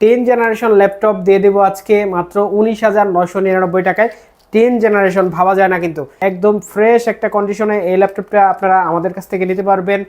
10 generation laptop দিয়ে দেবো আজকে মাত্র 19,999 টাকায়। 10 জেনারেশন ভাবা যায় না, কিন্তু একদম ফ্রেশ একটা কন্ডিশনে এই ল্যাপটপটা আপনারা আমাদের কাছ থেকে নিতে পারবেন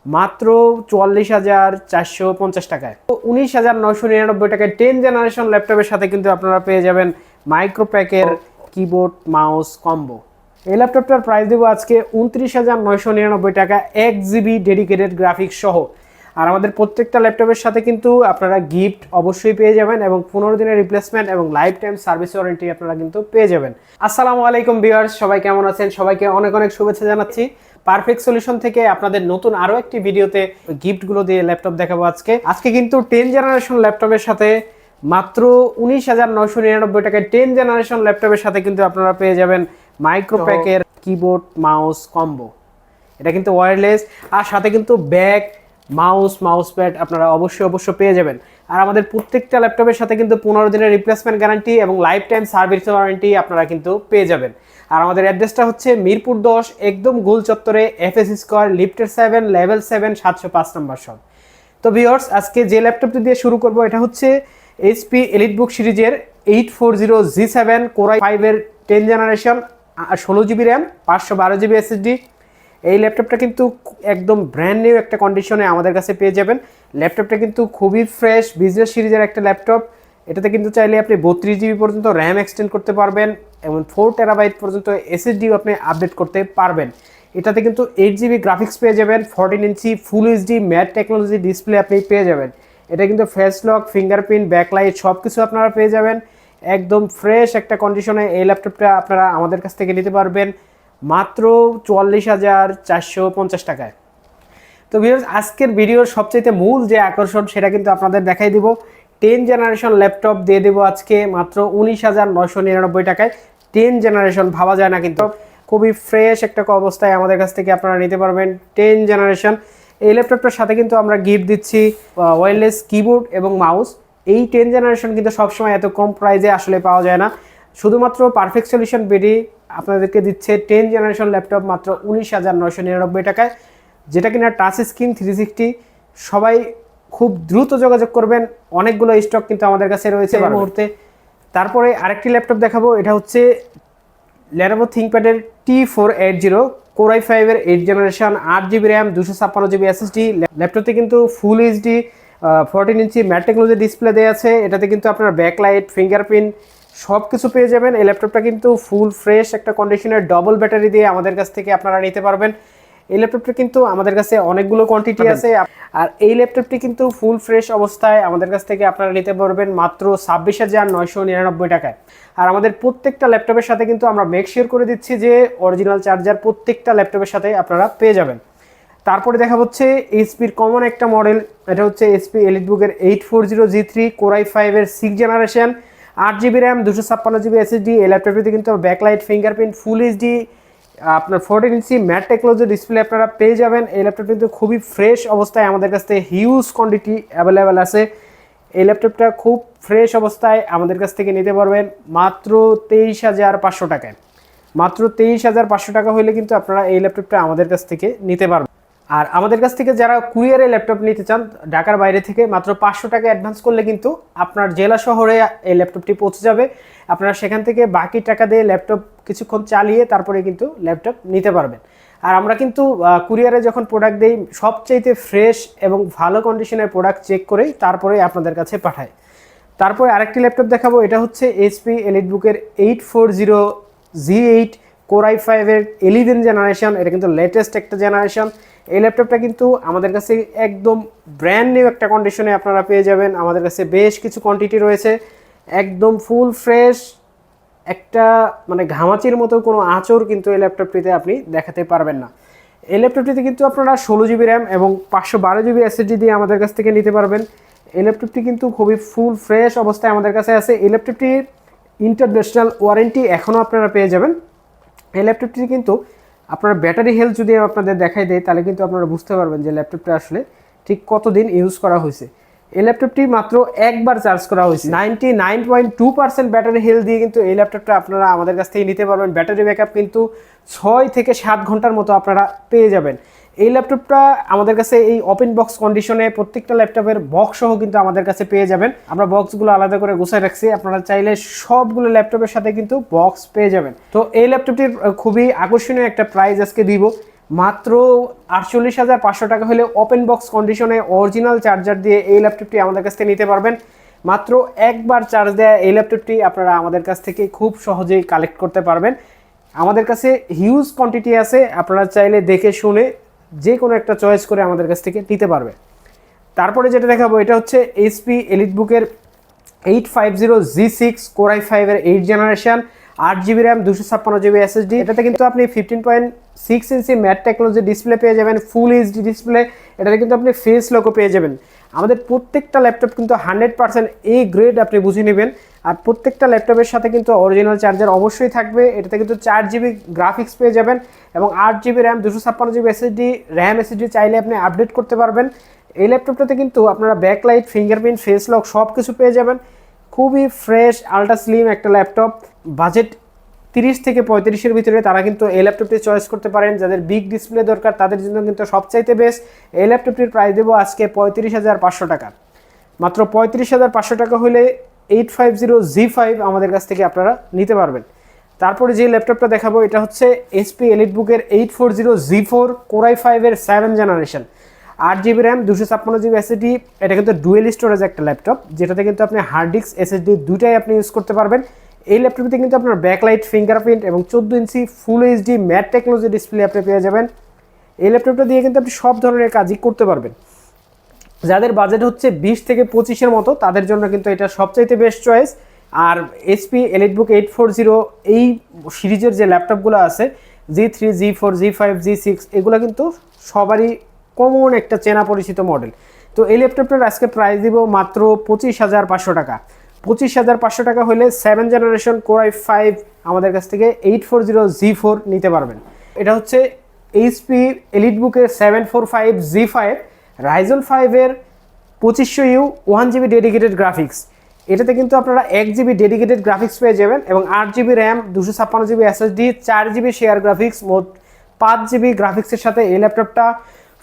মাত্র 44,450 টাকায়। তো 19,999 টাকায় 10 জেনারেশন ল্যাপটপের সাথে কিন্তু আপনারা পেয়ে যাবেন মাইক্রোপ্যাকের কিবোর্ড মাউস কম্বো। এই ল্যাপটপটার প্রাইস দেবো আজকে 29,999 টাকা, 1 GB ডেডিকেটেড গ্রাফিক্স সহ। আর আমাদের প্রত্যেকটা ল্যাপটপের সাথে কিন্তু আপনারা গিফট অবশ্যই পেয়ে যাবেন এবং 15 দিনের রিপ্লেসমেন্ট এবং লাইফ টাইম সার্ভিস ওয়ারেন্টি আপনারা কিন্তু পেয়ে যাবেন। আসসালামু আলাইকুম ভিউয়ার্স, সবাই কেমন আছেন? সবাইকে অনেক অনেক শুভেচ্ছা জানাচ্ছি। পারফেক্ট সলিউশন থেকে আপনাদের নতুন আরও একটি ভিডিওতে গিফটগুলো দিয়ে ল্যাপটপ দেখাবো আজকে কিন্তু 10 জেনারেশন ল্যাপটপের সাথে মাত্র 19,999 টাকায় 10 জেনারেশন ল্যাপটপের সাথে কিন্তু আপনারা পেয়ে যাবেন মাইক্রোপ্যাকের কিবোর্ড মাউস কম্বো। এটা কিন্তু ওয়্যারলেস, আর সাথে কিন্তু ব্যাগ মাউস প্যাড আপনারা অবশ্যই পেয়ে যাবেন। আর আমাদের প্রত্যেকটা ল্যাপটপের সাথে কিন্তু 15 দিনের রিপ্লেসমেন্ট গ্যারান্টি এবং লাইফ টাইম সার্ভিস ওয়ারেন্টি আপনারা কিন্তু পেয়ে যাবেন। আর আমাদের অ্যাড্রেসটা হচ্ছে মিরপুর 10, একদম গোল চত্বরে, FS স্কয়ার, লিফটের 7, লেভেল 7, 705 নম্বর শপ। তো ভিউয়ার্স, আজকে যে ল্যাপটপটি দিয়ে শুরু করব এটা হচ্ছে HP এলিটবুক সিরিজের 840G7 Core i5 এর 10 generation, 16GB RAM, 512GB SSD। এই ল্যাপটপটা কিন্তু একদম ব্র্যান্ড নিউ একটা কন্ডিশনে আমাদের কাছে পেয়ে যাবেন। ল্যাপটপটা কিন্তু খুবই ফ্রেশ, বিজনেস সিরিজের একটা ল্যাপটপ। এটাতে কিন্তু চাইলে আপনি 32GB পর্যন্ত র্যাম এক্সটেন্ড করতে পারবেন এবং 4TB পর্যন্ত SSDও আপনি আপডেট করতে পারবেন। এটাতে কিন্তু 8GB গ্রাফিক্স পেয়ে যাবেন, 14 inch full HD matte technology display আপনি পেয়ে যাবেন। এটা কিন্তু ফেস লক, ফিঙ্গারপ্রিন্ট, ব্যাকলাইট সব কিছু আপনারা পেয়ে যাবেন। একদম ফ্রেশ একটা কন্ডিশনে এই ল্যাপটপটা আপনারা আমাদের কাছ থেকে নিতে পারবেন মাত্র 44,450 টাকায়। তো ভিউয়ার্স, আজকের ভিডিওর সবচেয়ে মূল যে আকর্ষণ সেটা কিন্তু আপনাদের দেখাই দিব। 10 জেনারেশন ল্যাপটপ দিয়ে দেবো আজকে মাত্র 19,999 টাকায়। 10 জেনারেশন ভাবা যায় না, কিন্তু খুবই ফ্রেশ একটা অবস্থায় আমাদের কাছ থেকে আপনারা নিতে পারবেন 10 জেনারেশন। এই ল্যাপটপটার সাথে কিন্তু আমরা গিফট দিচ্ছি ওয়্যারলেস কিবোর্ড এবং মাউস। এই 10 জেনারেশন কিন্তু সবসময় এত কম প্রাইসে আসলে পাওয়া যায় না। শুধুমাত্র পারফেক্ট সলিউশন বিডি আপনাদেরকে দিচ্ছে 10 জেনারেশন ল্যাপটপ মাত্র 19,999 টাকায়, যেটা কিনা টাচ স্ক্রিন 360। সবাই খুব দ্রুত যোগাযোগ করবেন, অনেকগুলো স্টক কিন্তু আমাদের কাছে রয়েছে এই মুহূর্তে। তারপরে আরেকটি ল্যাপটপ দেখাবো, এটা হচ্ছে Lenovo ThinkPad-এর T480 Core i5 এর 8 generation, 8GB RAM, 256GB SSD। ল্যাপটপে কিন্তু ফুল এইচডি 14 ইঞ্চি ম্যাট টেকনোলজি ডিসপ্লে দেওয়া আছে। এটাতে কিন্তু আপনার ব্যাকলাইট, ফিঙ্গারপ্রিন্ট সব কিছু পেয়ে যাবেন। এই ল্যাপটপটা কিন্তু ফুল ফ্রেশ একটা কন্ডিশনের ডবল ব্যাটারি দিয়ে আমাদের কাছ থেকে আপনারা নিতে পারবেন। এই ল্যাপটপটা কিন্তু আমাদের কাছে অনেকগুলো কোয়ান্টিটি আছে, আর এই ল্যাপটপটি কিন্তু ফুল ফ্রেশ অবস্থায় আমাদের কাছ থেকে আপনারা নিতে পারবেন মাত্র 26,999 টাকায়। আর আমাদের প্রত্যেকটা ল্যাপটপের সাথে কিন্তু আমরা মেক শিওর করে দিচ্ছি যে অরিজিনাল চার্জার প্রত্যেকটা ল্যাপটপের সাথে আপনারা পেয়ে যাবেন। তারপরে দেখা হচ্ছে এইচপির কমন একটা মডেল, এটা হচ্ছে HP এলিটবুকের 840G3 Core i5 এর 6 generation, 8GB RAM, 256GB SSD। এই ল্যাপটপটিতে কিন্তু ব্যাকলাইট, ফিঙ্গারপ্রিন্ট, ফুল এইচডি আপনার 14 ইঞ্চি ম্যাট টেকনোলজি ডিসপ্লে আপনারা পেয়ে যাবেন। এই ল্যাপটপ কিন্তু খুবই ফ্রেশ অবস্থায় আমাদের কাছ থেকে হিউজ কোয়ান্টিটি অ্যাভেলেবেল আছে। এই ল্যাপটপটা খুব ফ্রেশ অবস্থায় আমাদের কাছ থেকে নিতে পারবেন মাত্র 23,500 টাকায়। মাত্র 23,500 টাকা হলে কিন্তু আপনারা এই ল্যাপটপটা আমাদের কাছ থেকে নিতে পারবেন। আর আমাদের কাছ থেকে যারা কুরিয়ারে ল্যাপটপ নিতে চান ঢাকার বাইরে থেকে, মাত্র 500 টাকা অ্যাডভান্স করলে কিন্তু আপনার জেলা শহরে এই ল্যাপটপটি পৌঁছে যাবে। আপনারা সেখান থেকে বাকি টাকা দিয়ে ল্যাপটপ কিছুক্ষণ চালিয়ে তারপরে কিন্তু ল্যাপটপ নিতে পারবেন। আর আমরা কিন্তু কুরিয়ারে যখন প্রোডাক্ট দিই সবচাইতে ফ্রেশ এবং ভালো কন্ডিশনের প্রোডাক্ট চেক করেই তারপরে আপনাদের কাছে পাঠাই। তারপরে আরেকটি ল্যাপটপ দেখাবো, এটা হচ্ছে HP এলিটবুকের 840G8 Core i5 এর 11 জেনারেশন। এটা কিন্তু লেটেস্ট একটা জেনারেশন। এই ল্যাপটপটা কিন্তু আমাদের কাছে একদম ব্র্যান্ড নিউ একটা কন্ডিশনে আপনারা পেয়ে যাবেন। আমাদের কাছে বেশ কিছু কোয়ান্টিটি রয়েছে, একদম ফুল ফ্রেশ একটা মানে ঘামাচির মতো কোনো আঁচড় কিন্তু এই ল্যাপটপটিতে আপনি দেখাতে পারবেন না। এই ল্যাপটপটিতে কিন্তু আপনারা 16GB র্যাম এবং 512GB SSD দিয়ে আমাদের কাছ থেকে নিতে পারবেন। এই ল্যাপটপটি কিন্তু খুবই ফুল ফ্রেশ অবস্থায় আমাদের কাছে আছে। এই ল্যাপটপটির ইন্টারন্যাশনাল ওয়ারেন্টি এখনও আপনারা পেয়ে যাবেন। এই ল্যাপটপটি কিন্তু আপনার ব্যাটারি হেলথ যদি আপনাদের দেখাই দেয় তাহলে কিন্তু আপনারা বুঝতে পারবেন যে ল্যাপটপটা আসলে ঠিক কতদিন ইউজ করা হয়েছে। এই ল্যাপটপটি মাত্র একবার চার্জ করা হয়েছে। 99.2% ব্যাটারি হেলথ দিয়ে কিন্তু এই ল্যাপটপটা আপনারা আমাদের কাছ থেকে নিতে পারবেন। ব্যাটারি ব্যাকআপ কিন্তু 6 থেকে 7 ঘন্টার মতো আপনারা পেয়ে যাবেন। এই ল্যাপটপটা আমাদের কাছে এই ওপেন বক্স কন্ডিশনে প্রত্যেকটা ল্যাপটপের বক্স সহ কিন্তু আমাদের কাছে পেয়ে যাবেন। আমরা বক্সগুলো আলাদা করে গুছিয়ে রাখছি, আপনারা চাইলে সবগুলো ল্যাপটপের সাথে কিন্তু বক্স পেয়ে যাবেন। তো এই ল্যাপটপটির খুবই আকর্ষণীয় একটা প্রাইস আজকে দিব, মাত্র 48,500 টাকা হলে ওপেন বক্স কন্ডিশনে অরিজিনাল চার্জার দিয়ে এই ল্যাপটপটি আমাদের কাছ থেকে নিতে পারবেন। মাত্র একবার চার্জ দেওয়া এই ল্যাপটপটি আপনারা আমাদের কাছ থেকে খুব সহজেই কালেক্ট করতে পারবেন। আমাদের কাছে হিউজ কোয়ান্টিটি আছে, আপনারা চাইলে দেখে শুনে যে কোনো একটা চয়েস করে আমাদের কাছ থেকে নিতে পারবে। তারপরে যেটা দেখাবো এটা হচ্ছে এইচপি এলিটবুকের 850G6 Core i5 এর 8 generation, 8GB RAM, 256GB SSD। এটাতে কিন্তু আপনি 15.6 ইঞ্চি ম্যাট টেকনোলজি ডিসপ্লে পেয়ে যাবেন, ফুল এইচডি ডিসপ্লে। এটাতে কিন্তু আপনি ফেস লকও পেয়ে যাবেন। আমাদের প্রত্যেকটা ল্যাপটপ কিন্তু 100% এ গ্রেড আপনি বুঝে নেবেন। আর প্রত্যেকটা ল্যাপটপের সাথে কিন্তু অরিজিনাল চার্জার অবশ্যই থাকবে। এটাতে কিন্তু 4GB গ্রাফিক্স পেয়ে যাবেন এবং 8GB RAM, 256GB SSD, RAM SSD চাইলে আপনি আপডেট করতে পারবেন। এই ল্যাপটপটাতে কিন্তু আপনারা ব্যাকলাইট, ফিঙ্গারপ্রিন্ট, ফেস লক সব কিছু পেয়ে যাবেন। খুবই ফ্রেশ আলট্রা স্লিম একটা ল্যাপটপ। বাজেট 30 থেকে 35-এর ভিতরে তারা কিন্তু এই ল্যাপটপটি চয়েস করতে পারেন। যাদের বিগ ডিসপ্লে দরকার তাদের জন্য কিন্তু সবচাইতে বেস্ট। এই ল্যাপটপটির প্রাইস দেবো আজকে 35,500 টাকা। মাত্র 35,500 টাকা হলে 850G5 আমাদের কাছ থেকে আপনারা নিতে পারবেন। তারপরে যে ল্যাপটপটা দেখাবো এটা হচ্ছে এইচপি এলিটবুকের 840G4 Core i5 এর 7 generation, 8GB RAM, 256GB SSD। এটা কিন্তু ডুয়েল স্টোরেজ একটা ল্যাপটপ, যেটাতে কিন্তু আপনি হার্ড ডিস্ক, এসএসডি দুইটাই আপনি ইউজ করতে পারবেন। এই ল্যাপটপটিতে কিন্তু আপনার ব্যাকলাইট, ফিঙ্গারপ্রিন্ট এবং 14 inch full HD matte technology display আপনি পেয়ে যাবেন। এই ল্যাপটপটা দিয়ে কিন্তু আপনি সব ধরনের কাজই করতে পারবেন। যাদের বাজেট হচ্ছে 20 থেকে 25-এর মতো তাদের জন্য কিন্তু এটা সবচাইতে বেস্ট চয়েস। আর এইচপি এলিটবুক 840 এই সিরিজের যে ল্যাপটপগুলো আছে G3, G4, G5, G6 এগুলো কিন্তু সবারই কমন একটা চেনা পরিচিত মডেল। তো এই ল্যাপটপটার আজকে প্রাইস দিব মাত্র 25,500 টাকা। 25,500 টাকা হলে 7 জেনারেশন Core i5 আমাদের কাছ থেকে 840G4 নিতে পারবেন। এটা হচ্ছে এইচপি এলিটবুকের 745G5 Ryzen 5 এর 2500U 1GB ডেডিকেটেড গ্রাফিক্স। এটাতে কিন্তু আপনারা 1GB ডেডিকেটেড গ্রাফিক্স পেয়ে যাবেন এবং 8GB RAM, 256GB SSD, 4GB share graphics, মোট 5GB গ্রাফিক্সের সাথে এই ল্যাপটপটা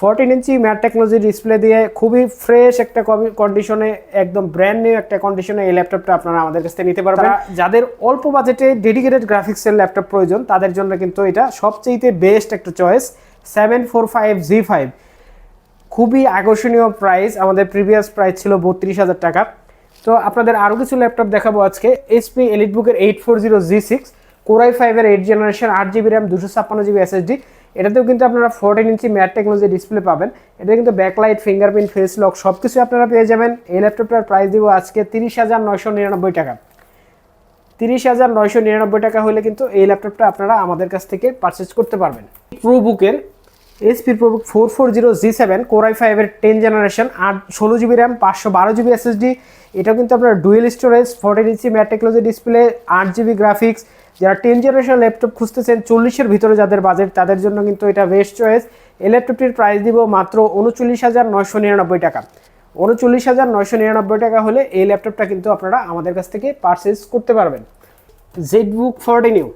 14 ইঞ্চি ম্যাট টেকনোলজি ডিসপ্লে দিয়ে খুবই ফ্রেশ একটা কন্ডিশনে, একদম ব্র্যান্ড নিউ একটা কন্ডিশনে এই ল্যাপটপটা আপনারা আমাদের কাছ থেকে নিতে পারবেন। যাদের অল্প বাজেটে ডেডিকেটেড গ্রাফিক্সের ল্যাপটপ প্রয়োজন তাদের জন্য কিন্তু এটা সবচেয়ে বেস্ট একটা চয়েস। 745G5 খুবই আকর্ষণীয় প্রাইস, আমাদের প্রিভিয়াস প্রাইস ছিল 32,000 টাকা। তো আপনাদের আরও কিছু ল্যাপটপ দেখাবো আজকে। এইচপি এলিটবুকের 840G6 Core i5 এর 8 generation, 8GB RAM, 256GB SSD। এটাতেও কিন্তু আপনারা 14 ইঞ্চি ম্যাট টেকনোলজি ডিসপ্লে পাবেন। এটা কিন্তু ব্যাকলাইট, ফিঙ্গারপ্রিন্ট, ফেস লক সব কিছু আপনারা পেয়ে যাবেন। এই ল্যাপটপটার প্রাইস দিব আজকে 30,999 টাকা। 30,999 টাকা হলে কিন্তু এই ল্যাপটপটা আপনারা আমাদের কাছ থেকে পারচেজ করতে পারবেন। প্রোবুকের HP ProBook 440G7 Core i5 এর 10 generation, 16GB RAM, 512GB SSD। এটা কিন্তু আপনার ডুয়েল স্টোরেজ, 14 ইঞ্চি mat technology display, 8GB graphics. যারা 10 জেনারেশন ল্যাপটপ খুঁজতেছেন 40-এর ভিতরে যাদের বাজেট তাদের জন্য কিন্তু এটা বেস্ট চয়েস। এই ল্যাপটপটির প্রাইস দিব মাত্র 39,999 টাকা। 39,999 টাকা হলে এই ল্যাপটপটা কিন্তু আপনারা আমাদের কাছ থেকে পারচেজ করতে পারবেন। জেটবুক 40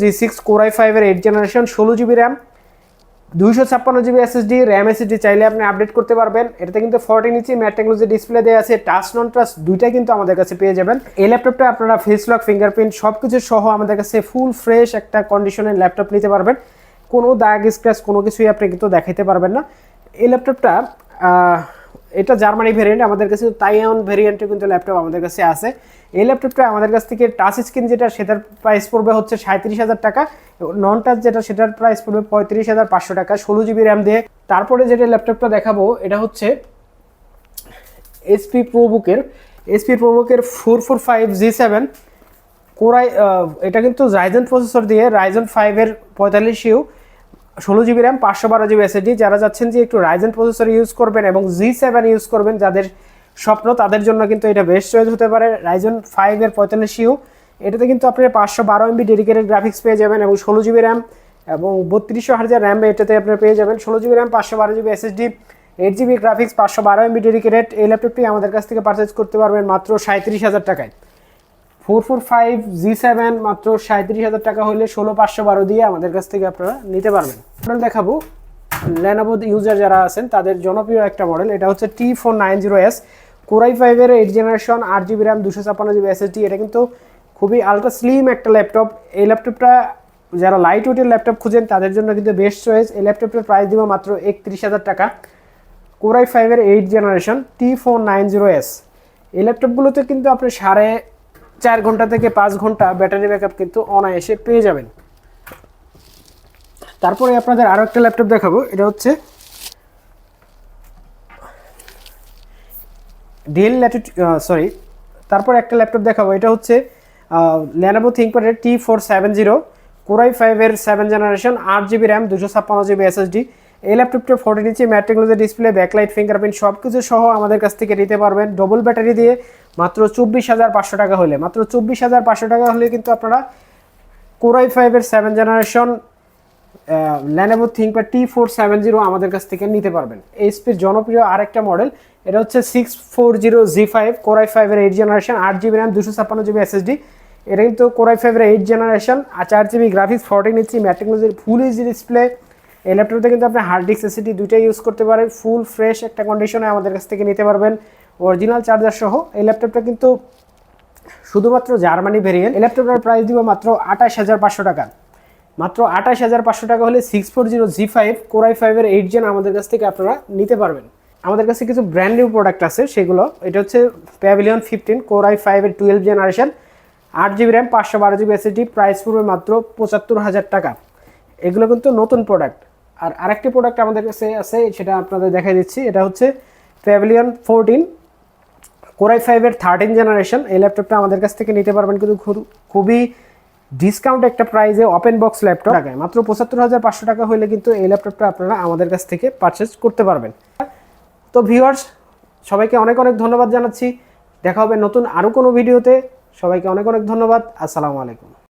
G6 Core i5 এর 8 generation, 16GB RAM, 256GB SSD, RAM SSD চাইলে আপনি আপডেট করতে পারবেন। এটাতে কিন্তু 14 ইঞ্চি ম্যাট টেকনোলজি ডিসপ্লে দেওয়া আছে, টাচ নন টাচ দুইটাই কিন্তু আমাদের কাছে পেয়ে যাবেন। এই ল্যাপটপটা আপনারা ফেস লক, ফিঙ্গারপ্রিন্ট সব কিছু সহ আমাদের কাছে ফুল ফ্রেশ একটা কন্ডিশনের ল্যাপটপ নিতে পারবেন। কোনো দাগ, স্ক্র্যাচ কোনো কিছুই আপনি কিন্তু দেখাইতে পারবেন না। এই ল্যাপটপটা এটা জার্মানি ভেরিয়েন্ট, আমাদের কাছে তাইওয়ান ভেরিয়েন্টে কিন্তু ল্যাপটপ আমাদের কাছে আছে। এই ল্যাপটপটা আমাদের কাছ থেকে টাচ স্ক্রিন যেটা সেটার প্রাইস পড়বে হচ্ছে 37,000 টাকা, নন টাচ যেটা সেটার প্রাইস পড়বে 35,500 টাকা, 16GB র্যাম দিয়ে। তারপরে যেটা ল্যাপটপটা দেখাবো এটা হচ্ছে এইচপি প্রোবুকের 445G7 কোরাই। এটা কিন্তু রাইজেন প্রসেসর দিয়ে, Ryzen 5 এর 45U, 16GB RAM, 512GB SSD। যারা যাচ্ছেন যে একটু রাইজেন প্রসেসর ইউজ করবেন এবং G7 ইউজ করবেন যাদের স্বপ্ন তাদের জন্য কিন্তু এটা বেস্ট চয়েস হতে পারে। Ryzen 5 এর 45U, এটাতে কিন্তু আপনি 512MB ডেডিকেটেড গ্রাফিক্স পেয়ে যাবেন এবং 16GB র্যাম এবং 3200 Hz র্যাম এটাতে আপনি পেয়ে যাবেন। 16GB RAM, 512GB SSD, 8GB graphics, 512MB dedicated. এই ল্যাপটপটি আমাদের কাছ থেকে পারচেজ করতে পারবেন মাত্র 37,000 টাকায়। 445 G7 মাত্র 37,000 টাকা হলে 16,512 দিয়ে আমাদের কাছ থেকে আপনারা নিতে পারবেন। মডেল দেখাবো Lenovo ইউজার যারা আছেন তাদের জনপ্রিয় একটা মডেল, এটা হচ্ছে T490S Core i5 এর 8 generation, 8GB RAM, 256GB SSD। এটা কিন্তু খুবই আলট্রা স্লিম একটা ল্যাপটপ। এই ল্যাপটপটা যারা লাইট ওয়েটের ল্যাপটপ খুঁজেন তাদের জন্য কিন্তু বেস্ট চয়েস। এই ল্যাপটপটার প্রাইস দিব মাত্র 31,000 টাকা। Core i5 এর 8 জেনারেশন T490S। এই ল্যাপটপগুলোতে কিন্তু আপনি 4.5 ঘন্টা থেকে 5 ঘন্টা ব্যাটারি ব্যাকআপ কিন্তু অনায়াসে পেয়ে যাবেন। তারপরে আপনাদের আরও একটা ল্যাপটপ দেখাবো, এটা হচ্ছে তারপর একটা ল্যাপটপ দেখাবো, এটা হচ্ছে Lenovo ThinkPad এর T470 Core i5 এর 7 generation, 8GB RAM, 256GB SSD। এই ল্যাপটপটা 14 ইঞ্চি mat technology display, backlight, fingerprint সব কিছু সহ আমাদের কাছ থেকে নিতে পারবেন ডবল ব্যাটারি দিয়ে মাত্র 24,500 টাকা হলে। মাত্র 24,500 টাকা হলে কিন্তু আপনারা Core i5 এর 7 জেনারেশন Lenovo ThinkPad T470 আমাদের কাছ থেকে নিতে পারবেন। এইচপির জনপ্রিয় আরেকটা মডেল, এটা হচ্ছে 640G5 Core i5 এর 8 generation, 8GB RAM, 256GB SSD। এটা কিন্তু Core i5 এর 8 জেনারেশন, 4GB গ্রাফিক্স, 14 ইঞ্চি ম্যাট টেকনোলজির ফুল এইচডি ডিসপ্লে। এই ল্যাপটপটা কিন্তু আপনি হার্ড ডিস্ক এসএসডি দুইটাই ইউজ করতে পারেন। ফুল ফ্রেশ একটা কন্ডিশনে আমাদের কাছ থেকে নিতে পারবেন অরিজিনাল চার্জার সহ। এই ল্যাপটপটা কিন্তু শুধুমাত্র জার্মানি ভেরিয়েন্ট। এই ল্যাপটপটার প্রাইস দিব মাত্র 28,500 টাকা। মাত্র 28,500 টাকা হলে 640G5 Core i5 এর 8 জেন আমাদের কাছ থেকে আপনারা নিতে পারবেন। আমাদের কাছে কিছু ব্র্যান্ড নিউ প্রোডাক্ট আছে, সেগুলো এটা হচ্ছে Pavilion 15 Core i5 এর 12 generation, 8GB RAM, 512GB SSD। Price পড়বে মাত্র 75,000 টাকা। এগুলো কিন্তু নতুন প্রোডাক্ট। আর আরেকটি প্রোডাক্ট আমাদের কাছে আছে, সেটা আপনাদের দেখাই দিচ্ছি। এটা হচ্ছে Pavilion 14 Core i5 এর 13 জেনারেশন। এই ল্যাপটপটা আমাদের কাছ থেকে নিতে পারবেন কিন্তু খুবই ডিসকাউন্ট একটা প্রাইসে, ওপেন বক্স ল্যাপটপ টাকায় মাত্র 75,500 টাকা হলে কিন্তু এই ল্যাপটপটা আপনারা আমাদের কাছ থেকে পারচেজ করতে পারবেন। তো ভিউয়ার্স, সবাইকে অনেক অনেক ধন্যবাদ জানাচ্ছি। দেখা হবে নতুন আরও কোনো ভিডিওতে। সবাইকে অনেক অনেক ধন্যবাদ। আসসালামু আলাইকুম।